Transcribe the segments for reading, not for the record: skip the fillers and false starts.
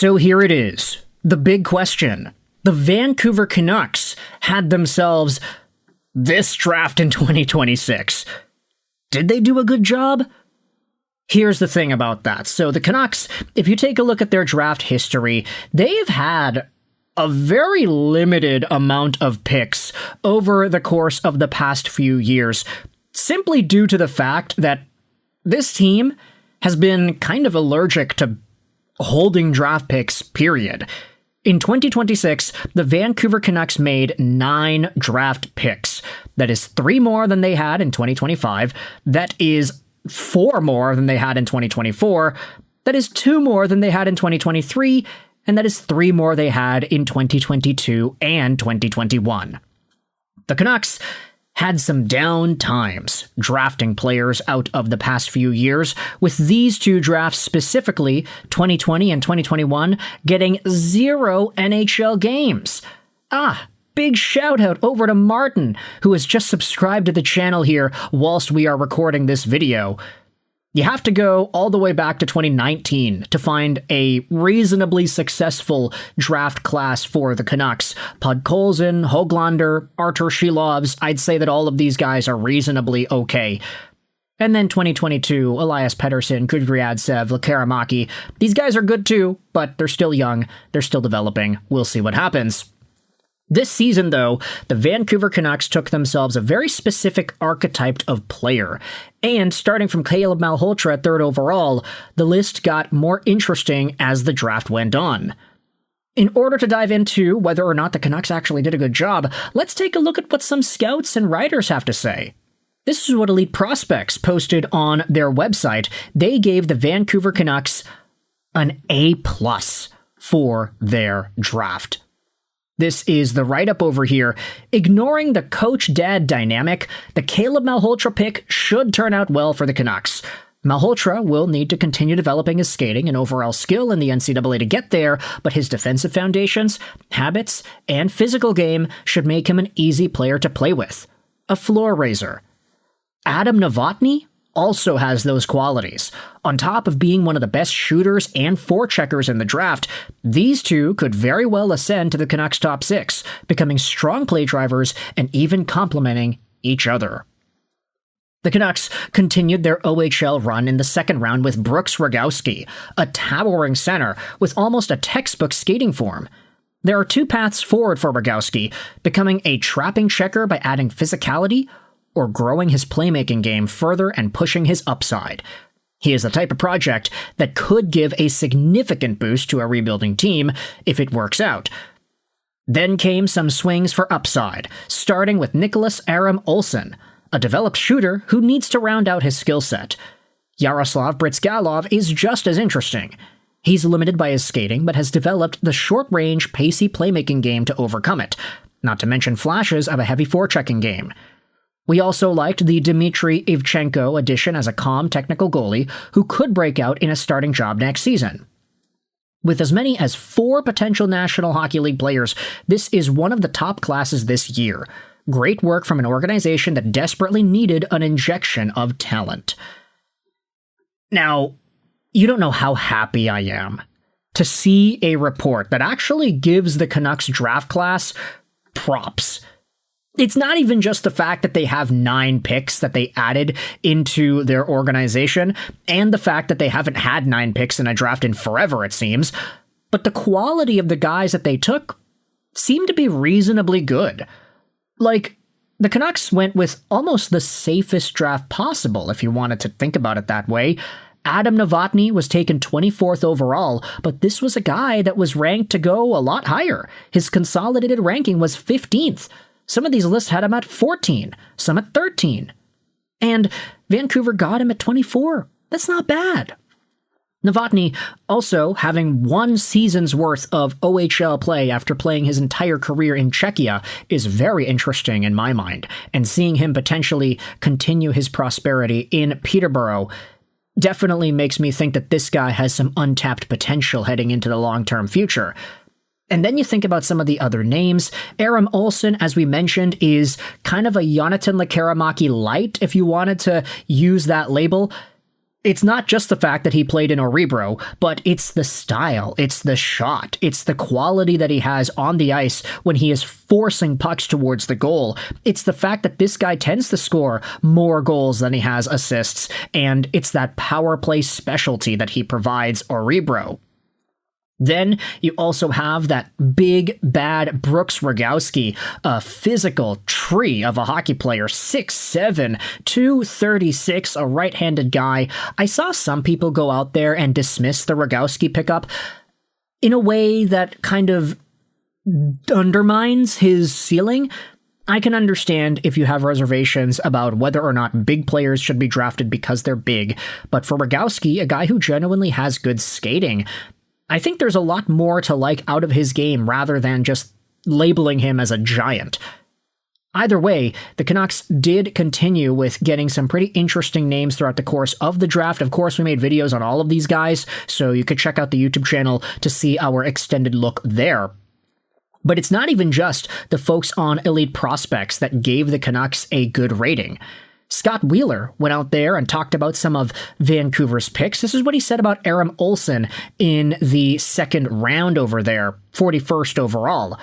So here it is, the big question. The Vancouver Canucks had themselves this draft in 2026. Did they do a good job? Here's the thing about that. So the Canucks, if you take a look at their draft history, they've had a very limited amount of picks over the course of the past few years, simply due to the fact that this team has been kind of allergic to holding draft picks, period. In 2026, the Vancouver Canucks made 9 draft picks. That is 3 more than they had in 2025. That is 4 more than they had in 2024. That is 2 more than they had in 2023. And that is 3 more they had in 2022 and 2021. The Canucks had some down times drafting players out of the past few years, with these 2 drafts specifically, 2020 and 2021, getting 0 NHL games. Big shout out over to Martin, who has just subscribed to the channel here whilst we are recording this video. You have to go all the way back to 2019 to find a reasonably successful draft class for the Canucks. Podkolzin, Höglander, Artur Shilovs, I'd say that all of these guys are reasonably okay. And then 2022, Elias Pettersson, Kudryavtsev, Lekaramaki. These guys are good too, but they're still young, they're still developing. We'll see what happens. This season, though, the Vancouver Canucks took themselves a very specific archetype of player, and starting from Caleb Malhotra at 3rd overall, the list got more interesting as the draft went on. In order to dive into whether or not the Canucks actually did a good job, let's take a look at what some scouts and writers have to say. This is what Elite Prospects posted on their website. They gave the Vancouver Canucks an A+ for their draft. This is the write-up over here. Ignoring the coach-dad dynamic, the Caleb Malhotra pick should turn out well for the Canucks. Malhotra will need to continue developing his skating and overall skill in the NCAA to get there, but his defensive foundations, habits, and physical game should make him an easy player to play with. A floor raiser. Adam Novotny also has those qualities. On top of being one of the best shooters and forecheckers in the draft, these 2 could very well ascend to the Canucks' top 6, becoming strong play drivers and even complementing each other. The Canucks continued their OHL run in the 2nd round with Brooks Rogowski, a towering center with almost a textbook skating form. There are 2 paths forward for Rogowski, becoming a trapping checker by adding physicality, or growing his playmaking game further and pushing his upside. He is the type of project that could give a significant boost to a rebuilding team if it works out. Then came some swings for upside, starting with Niklas Aaram-Olsen, a developed shooter who needs to round out his skill set. Yaroslav Bryzgalov is just as interesting. He's limited by his skating, but has developed the short-range, pacey playmaking game to overcome it, not to mention flashes of a heavy forechecking game. We also liked the Dmitri Ivchenko addition as a calm technical goalie who could break out in a starting job next season. With as many as 4 potential National Hockey League players, this is one of the top classes this year. Great work from an organization that desperately needed an injection of talent. Now, you don't know how happy I am to see a report that actually gives the Canucks draft class props. It's not even just the fact that they have 9 picks that they added into their organization, and the fact that they haven't had 9 picks in a draft in forever, it seems, but the quality of the guys that they took seemed to be reasonably good. Like, the Canucks went with almost the safest draft possible, if you wanted to think about it that way. Adam Novotny was taken 24th overall, but this was a guy that was ranked to go a lot higher. His consolidated ranking was 15th. Some of these lists had him at 14, some at 13. And Vancouver got him at 24. That's not bad. Novotny also having 1 season's worth of OHL play after playing his entire career in Czechia is very interesting in my mind, and seeing him potentially continue his prosperity in Peterborough definitely makes me think that this guy has some untapped potential heading into the long-term future. And then you think about some of the other names. Aaram-Olsen, as we mentioned, is kind of a Jonathan Lekaramaki light, if you wanted to use that label. It's not just the fact that he played in Örebro, but it's the style, it's the shot, it's the quality that he has on the ice when he is forcing pucks towards the goal. It's the fact that this guy tends to score more goals than he has assists, and it's that power play specialty that he provides Örebro. Then you also have that big, bad Brooks Rogowski, a physical tree of a hockey player, 6'7", 236, a right-handed guy. I saw some people go out there and dismiss the Rogowski pickup in a way that kind of undermines his ceiling. I can understand if you have reservations about whether or not big players should be drafted because they're big, but for Rogowski, a guy who genuinely has good skating, I think there's a lot more to like out of his game rather than just labeling him as a giant. Either way, the Canucks did continue with getting some pretty interesting names throughout the course of the draft. Of course, we made videos on all of these guys, so you could check out the YouTube channel to see our extended look there. But it's not even just the folks on Elite Prospects that gave the Canucks a good rating. Scott Wheeler went out there and talked about some of Vancouver's picks. This is what he said about Aaram-Olsen in the second round over there, 41st overall.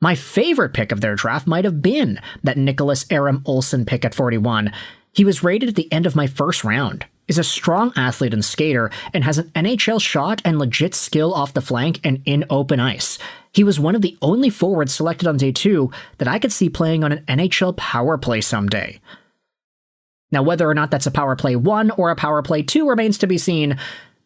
My favorite pick of their draft might have been that Niklas Aaram-Olsen pick at 41. He was rated at the end of my first round, is a strong athlete and skater, and has an NHL shot and legit skill off the flank and in open ice. He was one of the only forwards selected on day 2 that I could see playing on an NHL power play someday. Now, whether or not that's a power play 1 or a power play 2 remains to be seen.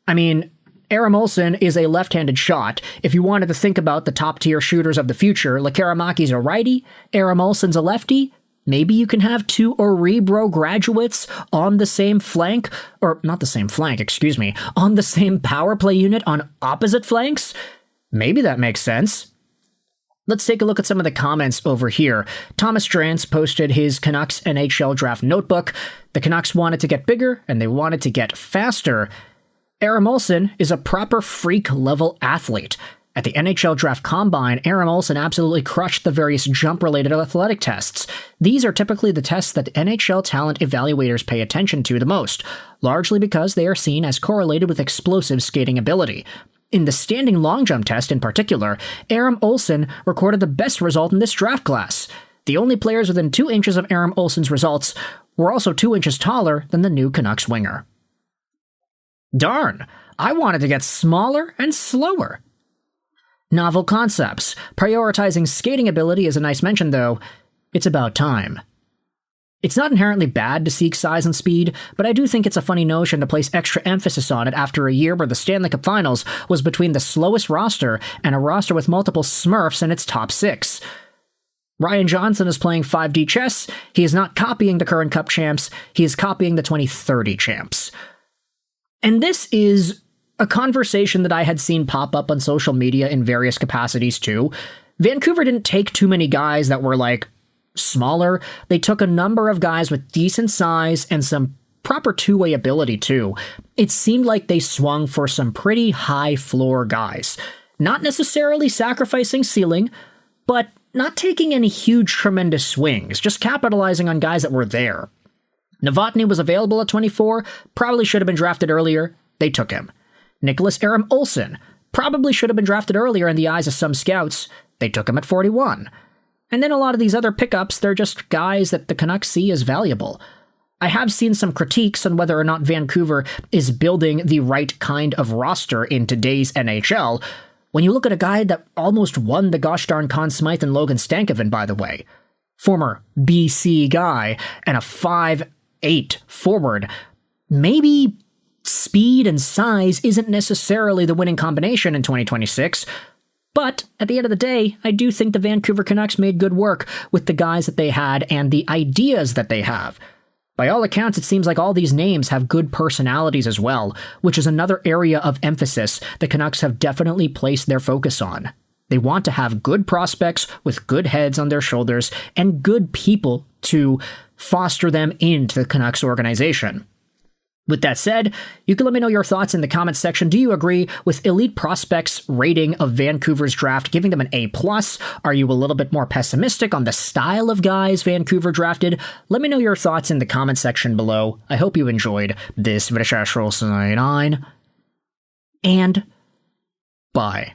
I mean, Aaram-Olsen is a left-handed shot. If you wanted to think about the top-tier shooters of the future, Lekkerimäki's a righty, Aaram-Olsen's a lefty, maybe you can have 2 Örebro graduates on the same flank, or not the same flank, excuse me, on the same power play unit on opposite flanks? Maybe that makes sense. Let's take a look at some of the comments over here. Thomas Drance posted his Canucks NHL Draft notebook. The Canucks wanted to get bigger, and they wanted to get faster. Aaram-Olsen is a proper freak-level athlete. At the NHL Draft Combine, Aaram-Olsen absolutely crushed the various jump-related athletic tests. These are typically the tests that NHL talent evaluators pay attention to the most, largely because they are seen as correlated with explosive skating ability. In the standing long jump test in particular, Aaram-Olsen recorded the best result in this draft class. The only players within 2 inches of Aaram-Olsen's results were also 2 inches taller than the new Canucks winger. Darn, I wanted to get smaller and slower. Novel concepts. Prioritizing skating ability is a nice mention, though. It's about time. It's not inherently bad to seek size and speed, but I do think it's a funny notion to place extra emphasis on it after a year where the Stanley Cup Finals was between the slowest roster and a roster with multiple Smurfs in its top 6. Ryan Johnson is playing 5D chess. He is not copying the current Cup champs, he is copying the 2030 champs. And this is a conversation that I had seen pop up on social media in various capacities too. Vancouver didn't take too many guys that were like smaller. They took a number of guys with decent size and some proper two-way ability too. It seemed like they swung for some pretty high floor guys. Not necessarily sacrificing ceiling, but not taking any huge tremendous swings, just capitalizing on guys that were there. Novotny was available at 24, probably should have been drafted earlier. They took him. Niklas Aaram-Olsen probably should have been drafted earlier in the eyes of some scouts. They took him at 41. And then a lot of these other pickups, they're just guys that the Canucks see as valuable. I have seen some critiques on whether or not Vancouver is building the right kind of roster in today's NHL. When you look at a guy that almost won the gosh darn Conn Smythe and Logan Stankoven, by the way, former BC guy and a 5'8" forward, maybe speed and size isn't necessarily the winning combination in 2026, but at the end of the day, I do think the Vancouver Canucks made good work with the guys that they had and the ideas that they have. By all accounts, it seems like all these names have good personalities as well, which is another area of emphasis the Canucks have definitely placed their focus on. They want to have good prospects with good heads on their shoulders and good people to foster them into the Canucks organization. With that said, you can let me know your thoughts in the comments section. Do you agree with Elite Prospects' rating of Vancouver's draft, giving them an A+? Are you a little bit more pessimistic on the style of guys Vancouver drafted? Let me know your thoughts in the comment section below. I hope you enjoyed this video, and bye.